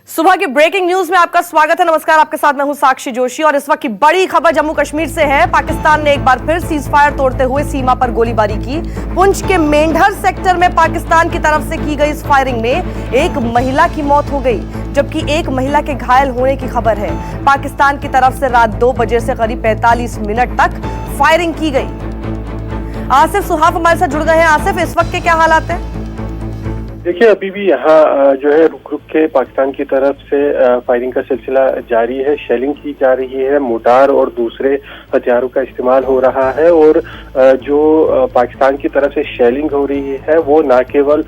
सुबह की breaking news में आपका स्वागत है। नमस्कार, आपके साथ मैं हूं साक्षी जोशी और इस वक्त की बड़ी खबर जम्मू कश्मीर से है। पाकिस्तान ने एक बार फिर सीज फायर तोड़ते हुए सीमा पर गोलीबारी की। पुंछ के मेंढर सेक्टर में पाकिस्तान की तरफ से की गई इस फायरिंग में एक महिला की मौत हो गई, जबकि एक महिला के घायल होने की खबर है। पाकिस्तान की तरफ से रात 2 बजे से करीब 45 मिनट तक फायरिंग की गई। आसिफ सुहाफ हमारे साथ जुड़ गए हैं। आसिफ, इस वक्त के क्या हालात है? देखिए, अभी भी यहाँ जो है रुक रुक के पाकिस्तान की तरफ से फायरिंग का सिलसिला जारी है। शेलिंग की जा रही है, मोटार और दूसरे हथियारों का इस्तेमाल हो रहा है। और जो पाकिस्तान की तरफ से शेलिंग हो रही है वो न केवल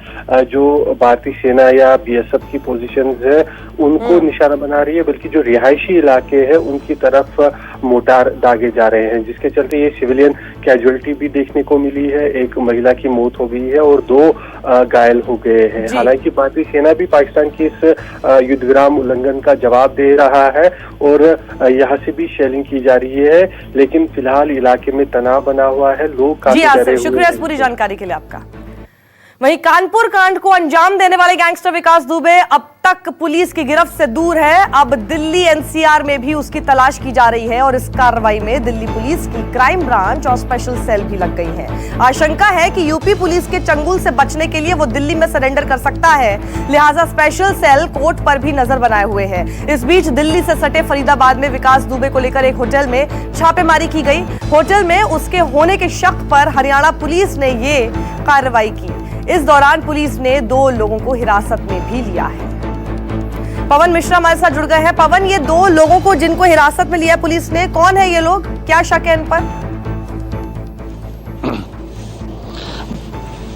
जो भारतीय सेना या बीएसएफ की पोजीशंस है उनको निशाना बना रही है, बल्कि जो रिहायशी इलाके हैं उनकी तरफ मोटार दागे जा रहे हैं, जिसके चलते ये सिविलियन कैजुअलिटी भी देखने को मिली है। एक महिला की मौत हो गई है और 2 घायल हो गए हैं। हालांकि भारतीय सेना भी पाकिस्तान की इस युद्ध विराम उल्लंघन का जवाब दे रहा है और यहाँ से भी शेलिंग की जा रही है, लेकिन फिलहाल इलाके में तनाव बना हुआ है। लोग काफी डरे हुए हैं। शुक्रिया इस पूरी जानकारी के लिए आपका। वहीं कानपुर कांड को अंजाम देने वाले गैंगस्टर विकास दुबे अब तक पुलिस की गिरफ्त से दूर है। अब दिल्ली एनसीआर में भी उसकी तलाश की जा रही है और इस कार्रवाई में दिल्ली पुलिस की क्राइम ब्रांच और स्पेशल सेल भी लग गई है। आशंका है कि यूपी पुलिस के चंगुल से बचने के लिए वो दिल्ली में सरेंडर कर सकता है, लिहाजा स्पेशल सेल कोर्ट पर भी नजर बनाए हुए है। इस बीच दिल्ली से सटे फरीदाबाद में विकास दुबे को लेकर एक होटल में छापेमारी की गई। होटल में उसके होने के शक पर हरियाणा पुलिस ने ये कार्रवाई की। इस दौरान पुलिस ने 2 लोगों को हिरासत में भी लिया है। पवन मिश्रा हमारे साथ जुड़ गए हैं। पवन, ये 2 लोगों को जिनको हिरासत में लिया पुलिस ने, कौन है ये लोग, क्या शक है इन पर?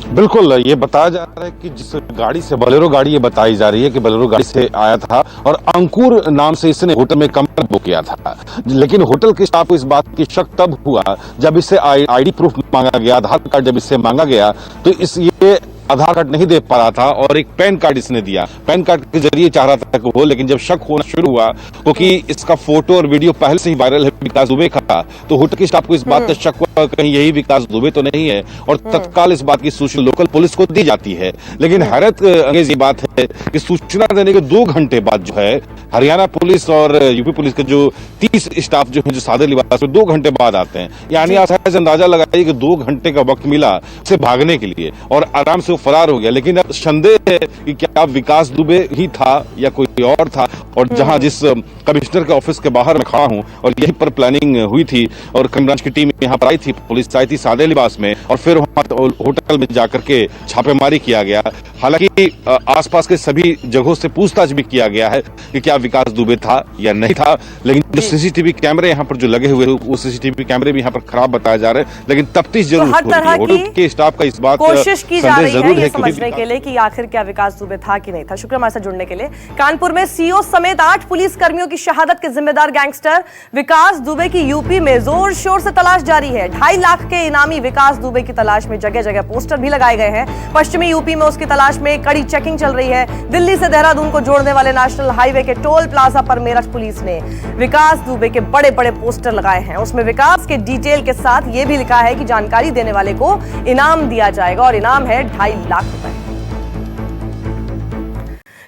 बिल्कुल, ये बताया जा रहा है कि जिस गाड़ी से, बोलेरो गाड़ी ये बताई जा रही है कि बोलेरो गाड़ी से आया था और अंकुर नाम से इसने होटल में कमरा बुक किया था। लेकिन होटल के स्टाफ को इस बात की शक तब हुआ जब इससे आईडी प्रूफ मांगा गया, आधार कार्ड जब इससे मांगा गया तो ये आधार कार्ड नहीं दे पा रहा था और एक पैन कार्ड इसने दिया। पैन कार्ड के जरिए चाह रहा था कि वो, लेकिन जब शक होना शुरू हुआ क्योंकि इसका फोटो और वीडियो पहले से ही वायरल है विकास दुबे का, तो होटल के स्टाफ को इस बात का शक हुआ कहीं यही विकास दुबे तो नहीं है और तत्काल इस बात की सूचना लोकल पुलिस को दी जाती है। लेकिन हैरत अंगेज ये बात है कि सूचना देने के 2 घंटे बाद जो है हरियाणा पुलिस और यूपी पुलिस के जो 30 स्टाफ जो है, जो सादे लिबास में 2 घंटे बाद आते हैं। यानी आप अंदाजा लगाइए कि 2 घंटे का वक्त मिला उसे भागने के लिए और आराम से वो फरार हो गया। लेकिन अब संदेह है कि क्या विकास दुबे ही था या कोई और था। और जहां जिस कमिश्नर के ऑफिस के बाहर मैं खड़ा हूं और यहीं पर प्लानिंग हुई थी और क्राइम ब्रांच की टीम यहां पर आई थी, पुलिस आई थी सादे लिबास में और फिर वहां होटल में जाकर के छापेमारी किया गया। हालांकि आसपास के सभी जगहों से पूछताछ भी किया गया है कि क्या विकास दुबे था या नहीं था। लेकिन जो सीसीटीवी कैमरे यहाँ पर जो लगे हुए हैं वो सीसीटीवी कैमरे भी यहाँ पर खराब बताए जा रहे हैं। लेकिन तफ्तीश जरूर हो रही है। होटल के स्टाफ का इस बात कोशिश की जा रही है ये समझने के लिए कि आखिर क्या विकास दुबे था कि नहीं था। शुक्रिया हमारे साथ जुड़ने के लिए। कानपुर में सीओ समेत 8 पुलिस कर्मियों की शहादत के जिम्मेदार गैंगस्टर विकास दुबे की यूपी में जोर शोर से तलाश जारी है। 2.5 लाख के इनामी विकास दुबे की तलाश में जगह जगह पोस्टर भी लगाए गए हैं। पश्चिमी यूपी में उसकी तलाश में कड़ी चेकिंग चल रही है। दिल्ली से देहरादून को जोड़ने वाले नेशनल हाईवे के टोल प्लाजा पर मेरठ पुलिस ने विकास दुबे के बड़े बड़े पोस्टर लगाए हैं। उसमें विकास के डिटेल के साथ यह भी लिखा है कि जानकारी देने वाले को इनाम दिया जाएगा और इनाम है 2.5 लाख रुपए।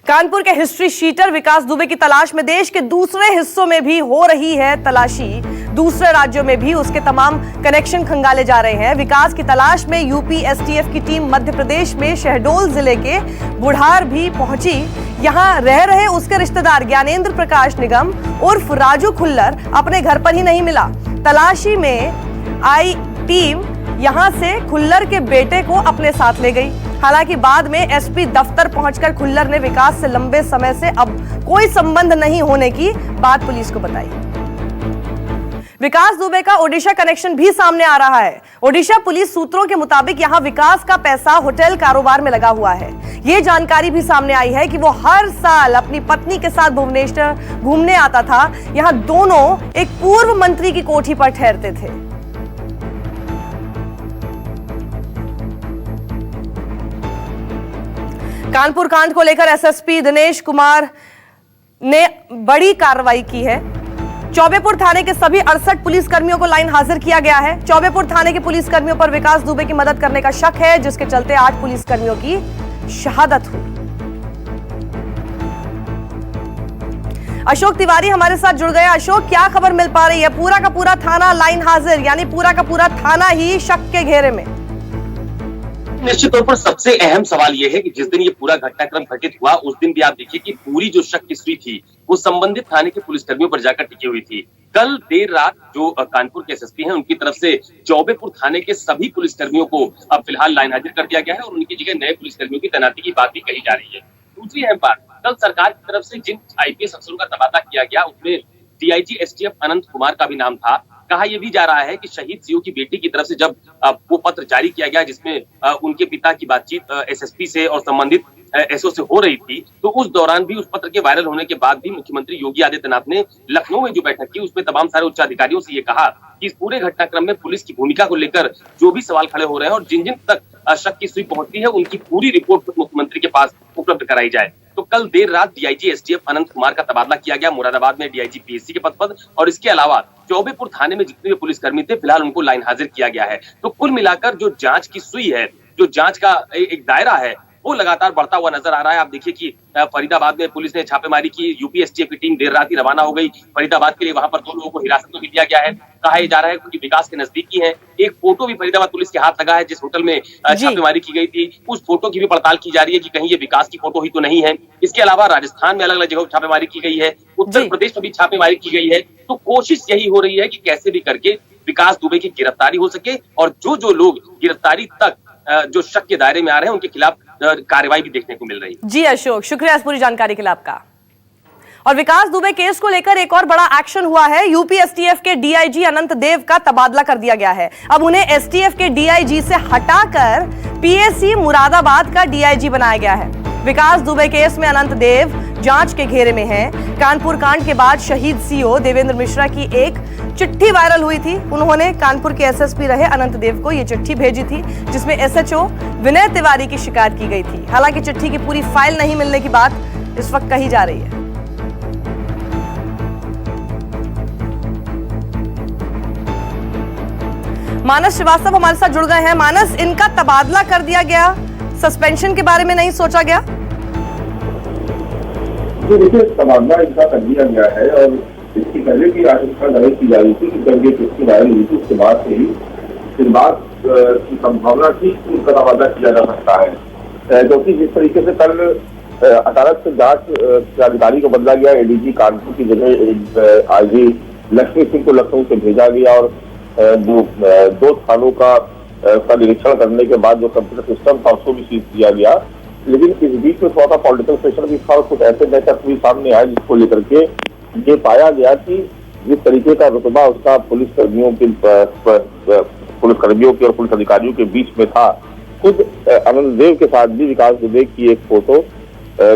कानपुर के हिस्ट्री शीटर विकास दुबे की तलाश में देश के दूसरे हिस्सों में भी हो रही है तलाशी। दूसरे राज्यों में भी उसके तमाम कनेक्शन खंगाले जा रहे हैं। विकास की तलाश में यूपी एसटीएफ की टीम मध्य प्रदेश में शहडोल जिले के बुढ़ार भी पहुंची। यहां रह रहे उसके रिश्तेदार ज्ञानेंद्र प्रकाश निगम उर्फ राजू खुल्लर अपने घर पर ही नहीं मिला। तलाशी में आई टीम यहां से खुल्लर के बेटे को अपने साथ ले गई। हालांकि बाद में एसपी दफ्तर पहुंचकर खुल्लर ने विकास से लंबे समय से अब कोई संबंध नहीं होने की बात पुलिस को बताई। विकास दुबे का ओडिशा कनेक्शन भी सामने आ रहा है। ओडिशा पुलिस सूत्रों के मुताबिक यहां विकास का पैसा होटल कारोबार में लगा हुआ है। यह जानकारी भी सामने आई है कि वो हर साल अपनी पत्नी के साथ भुवनेश्वर घूमने आता था। यहां दोनों एक पूर्व मंत्री की कोठी पर ठहरते थे। कानपुर कांड को लेकर एसएसपी दिनेश कुमार ने बड़ी कार्रवाई की है। चौबेपुर थाने के सभी 68 पुलिस कर्मियों को लाइन हाजिर किया गया है। चौबेपुर थाने के पुलिस कर्मियों पर विकास दुबे की मदद करने का शक है, जिसके चलते 8 पुलिस कर्मियों की शहादत हुई। अशोक तिवारी हमारे साथ जुड़ गए। अशोक, क्या खबर मिल पा रही है? पूरा का पूरा थाना लाइन हाजिर, यानी पूरा का पूरा थाना ही शक के घेरे में। निश्चित तौर पर सबसे अहम सवाल यह है कि जिस दिन ये पूरा घटनाक्रम घटित हुआ उस दिन भी आप देखिए कि पूरी जो शक की सुई थी वो संबंधित थाने के पुलिसकर्मियों पर जाकर टिकी हुई थी। कल देर रात जो कानपुर के एसएसपी हैं उनकी तरफ से चौबेपुर थाने के सभी पुलिसकर्मियों को अब फिलहाल लाइन हाजिर कर दिया गया है और उनकी जगह नए पुलिसकर्मियों की तैनाती की बात भी कही जा रही है। दूसरी अहम बात, कल सरकार की तरफ से जिन आईपीएस अफसरों का तबादला किया गया उसमें डीआईजी एसटीएफ अनंत कुमार का भी नाम था। कहा यह भी जा रहा है कि शहीद सीओ की बेटी की तरफ से जब वो पत्र जारी किया गया जिसमें उनके पिता की बातचीत एसएसपी से और संबंधित एसओ से हो रही थी, तो उस दौरान भी उस पत्र के वायरल होने के बाद भी मुख्यमंत्री योगी आदित्यनाथ ने लखनऊ में जो बैठक की उसमें तमाम सारे उच्च अधिकारियों से ये कहा कि इस पूरे घटनाक्रम में पुलिस की भूमिका को लेकर जो भी सवाल खड़े हो रहे हैं और जिन जिन तक शक की सुई पहुंचती है उनकी पूरी रिपोर्ट मुख्यमंत्री के पास उपलब्ध कराई जाए। तो कल देर रात डीआईजी एसटीएफ अनंत कुमार का तबादला किया गया मुरादाबाद में डीआईजी पीएससी के पद पर, और इसके अलावा चौबेपुर थाने में जितने भी पुलिसकर्मी थे फिलहाल उनको लाइन हाजिर किया गया है। तो कुल मिलाकर जो जांच की सुई है, जो जांच का एक दायरा है वो लगातार बढ़ता हुआ नजर आ रहा है। आप देखिए कि फरीदाबाद में पुलिस ने छापेमारी की, यूपी एसटीएफ की टीम देर रात ही रवाना हो गई फरीदाबाद के लिए। वहां पर 2 लोगों को हिरासत में भी लिया गया है। कहा जा रहा है कि विकास के नजदीकी है। एक फोटो भी फरीदाबाद पुलिस के हाथ लगा है जिस होटल में छापेमारी की गई थी, उस फोटो की भी पड़ताल की जा रही है कि कहीं ये विकास की फोटो ही तो नहीं है। इसके अलावा राजस्थान में अलग अलग जगहों छापेमारी की गई है, उत्तर प्रदेश में भी छापेमारी की गई है। तो कोशिश यही हो रही है कि कैसे भी करके विकास दुबे की गिरफ्तारी हो सके और जो लोग गिरफ्तारी तक जो शक के दायरे में आ रहे हैं उनके खिलाफ कार्रवाई भी देखने को मिल रही है। जी अशोक, शुक्रिया इस पूरी जानकारी के लिए आपका। और विकास दुबे केस को लेकर एक और बड़ा एक्शन हुआ है। यूपी एसटीएफ के डीआईजी अनंत देव का तबादला कर दिया गया है। अब उन्हें एसटीएफ के डीआईजी से हटाकर पीएससी मुरादाबाद का डीआईजी बनाया गया है। विकास दुबे केस में अनंत देव जांच के घेरे में हैं। कानपुर कांड के बाद शहीद सीओ देवेंद्र मिश्रा की एक चिट्ठी वायरल हुई थी। उन्होंने कानपुर के एसएसपी रहे अनंत देव को ये चिट्ठी भेजी थी जिसमें एसएचओ विनय तिवारी की शिकायत की गई थी। हालांकि चिट्ठी की पूरी फाइल नहीं मिलने की बात इस वक्त कही जा रही है। मानस श्रीवास्तव हमारे साथ जुड़ गए हैं। मानस, इनका तबादला कर दिया गया, सस्पेंशन के बारे में नहीं सोचा गया? तो देखिए, तबादला इनका कर दिया गया है और इसकी पहले भी आशंका जाहिर की जा रही थी कि जब ये किसकी वायरल हुई थी उसके बाद से ही फिर बात की संभावना थी कि उनका तबादला किया जा सकता है, क्योंकि जिस तरीके से कल अदालत से जांच अधिकारी को बदला गया, एडीजी कानपुर की जगह आईजी लक्ष्मी सिंह को लखनऊ से भेजा गया और दो थानों का निरीक्षण करने के बाद जो कंप्यूटर सिस्टम था उसको भी सीज किया गया। लेकिन इस बीच में थोड़ा सा पॉलिटिकल प्रेशर भी था और कुछ ऐसे मैटर भी सामने आए जिसको लेकर के ये पाया गया कि जिस तरीके का रुतबा उसका पुलिसकर्मियों के और पुलिस अधिकारियों के बीच में था, खुद अनंत देव के साथ भी विकास दुबे की एक फोटो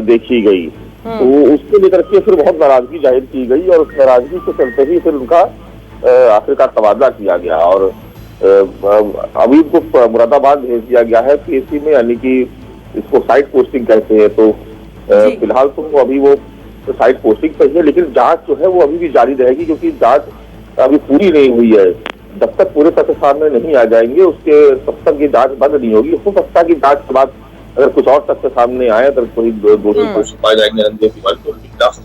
देखी गई। तो उसको लेकर के फिर बहुत नाराजगी जाहिर की गई और उस नाराजगी के चलते ही फिर उनका आखिरकार तबादला किया गया और अभी उनको मुरादाबाद भेज दिया गया है पीएससी में, यानी कि इसको साइड पोस्टिंग कहते हैं। तो फिलहाल तो अभी वो साइड पोस्टिंग पे है, लेकिन जांच जो है वो अभी भी जारी रहेगी क्योंकि जांच अभी पूरी नहीं हुई है। जब तक पूरे तथ्य सामने नहीं आ जाएंगे उसके तब तक ये जांच बंद नहीं होगी। हो सकता है कि जांच के बाद अगर कुछ और तथ्य सामने आए तो कोई दोषी पाए जाएंगे।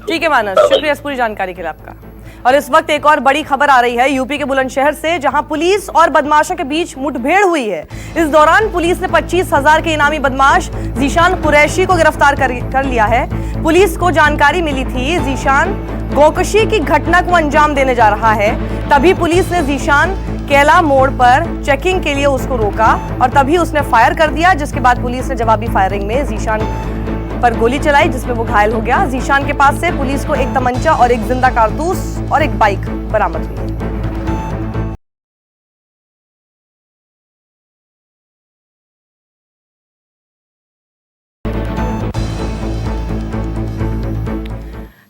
ठीक है मानस, शुक्रिया इस पूरी जानकारी के लिए आपका। और इस वक्त एक और बड़ी खबर आ रही है यूपी के बुलंदशहर से, जहां पुलिस और बदमाशों के बीच मुठभेड़ हुई है। इस दौरान पुलिस ने 25,000 के इनामी बदमाश जीशान कुरैशी को गिरफ्तार कर लिया है। पुलिस को जानकारी मिली थी जीशान गोकशी की घटना को अंजाम देने जा रहा है। तभी पुलिस ने जीशान केला मोड़ पर चेकिंग के लिए उसको रोका और तभी उसने फायर कर दिया, जिसके बाद पुलिस ने जवाबी फायरिंग में जीशान पर गोली चलाई जिसमें वो घायल हो गया। जीशान के पास से पुलिस को एक तमंचा और एक जिंदा कारतूस और एक बाइक बरामद हुई।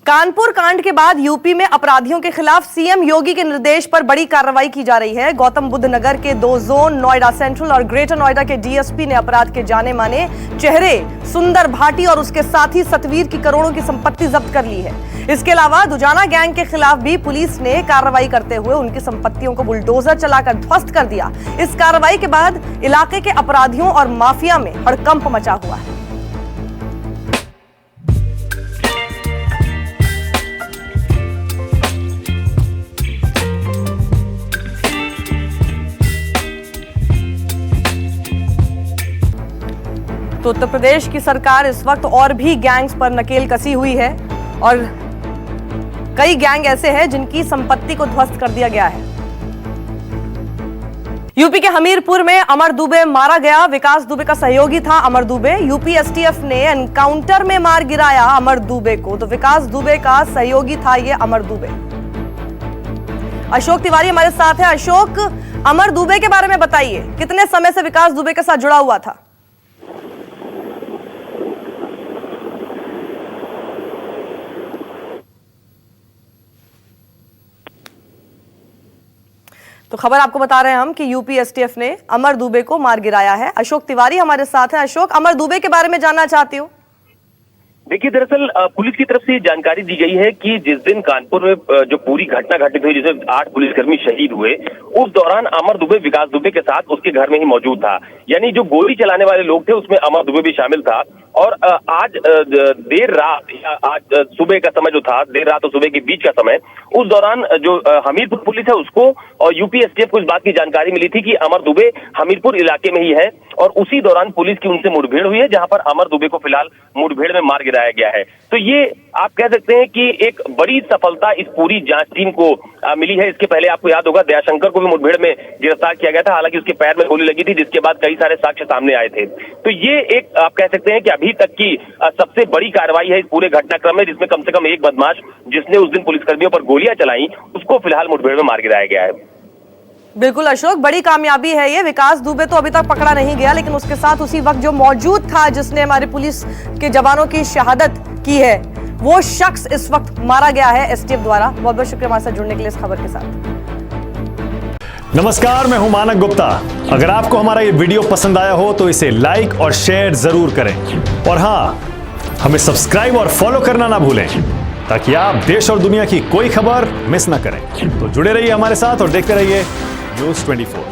कानपुर कांड के बाद यूपी में अपराधियों के खिलाफ सीएम योगी के निर्देश पर बड़ी कार्रवाई की जा रही है। गौतम बुद्ध नगर के 2 जोन, नोएडा सेंट्रल और ग्रेटर नोएडा के डीएसपी ने अपराध के जाने माने चेहरे सुंदर भाटी और उसके साथी सतवीर की करोड़ों की संपत्ति जब्त कर ली है। इसके अलावा दुजाना गैंग के खिलाफ भी पुलिस ने कार्रवाई करते हुए उनकी संपत्तियों को बुलडोजर चलाकर ध्वस्त कर दिया। इस कार्रवाई के बाद इलाके के अपराधियों और माफिया में हड़कंप मचा हुआ है। तो उत्तर प्रदेश की सरकार इस वक्त और भी गैंग्स पर नकेल कसी हुई है और कई गैंग ऐसे हैं जिनकी संपत्ति को ध्वस्त कर दिया गया है। यूपी के हमीरपुर में अमर दुबे मारा गया। विकास दुबे का सहयोगी था अमर दुबे। यूपी एसटीएफ ने एनकाउंटर में मार गिराया अमर दुबे को। तो विकास दुबे का सहयोगी था ये अमर दुबे। अशोक तिवारी हमारे साथ है। अशोक, अमर दुबे के बारे में बताइए, कितने समय से विकास दुबे के साथ जुड़ा हुआ था? तो खबर आपको बता रहे हैं हम कि यूपी एसटीएफ ने अमर दुबे को मार गिराया है। अशोक तिवारी हमारे साथ हैं। अशोक, अमर दुबे के बारे में जानना चाहती हूँ। देखिए, दरअसल पुलिस की तरफ से ये जानकारी दी गई है कि जिस दिन कानपुर में जो पूरी घटना घटित हुई जिसमें 8 पुलिसकर्मी शहीद हुए, उस दौरान अमर दुबे विकास दुबे के साथ उसके घर में ही मौजूद था। यानी जो गोली चलाने वाले लोग थे उसमें अमर दुबे भी शामिल था। और आज देर रात या आज सुबह का समय जो था, देर रात और सुबह के बीच का समय, उस दौरान जो हमीरपुर पुलिस है उसको और यूपी एसटीएफ को इस बात की जानकारी मिली थी कि अमर दुबे हमीरपुर इलाके में ही है। और उसी दौरान पुलिस की उनसे मुठभेड़ हुई है, जहां पर अमर दुबे को फिलहाल मुठभेड़ में मार गिराया गया है। तो ये आप कह सकते हैं कि एक बड़ी सफलता इस पूरी जांच टीम को मिली है। इसके पहले आपको याद होगा दयाशंकर को भी मुठभेड़ में गिरफ्तार किया गया था, हालांकि उसके पैर में गोली लगी थी, जिसके बाद कई सारे साक्ष्य सामने आए थे। तो ये एक आप कह सकते हैं कि अभी तक की सबसे बड़ी कार्रवाई है इस पूरे घटनाक्रम में, जिसमें कम से कम एक बदमाश जिसने उस दिन पुलिसकर्मियों पर गोलियां चलाई, उसको फिलहाल मुठभेड़ में मार गिराया गया है। बिल्कुल अशोक, बड़ी कामयाबी है ये। विकास दुबे तो अभी तक पकड़ा नहीं गया, लेकिन उसके साथ उसी वक्त जो मौजूद था, जिसने हमारे पुलिस के जवानों की शहादत की है, वो शख्स इस वक्त मारा गया है एसटीएफ द्वारा। बहुत बहुत शुक्रिया हमारे साथ जुड़ने के लिए इस खबर के साथ। नमस्कार, मैं हूं मानक गुप्ता। अगर आपको हमारा ये वीडियो पसंद आया हो तो इसे लाइक और शेयर जरूर करें। और हाँ, हमें सब्सक्राइब और फॉलो करना ना भूलें, ताकि आप देश और दुनिया की कोई खबर मिस ना करें। तो जुड़े रहिए हमारे साथ और देखते रहिए News 24।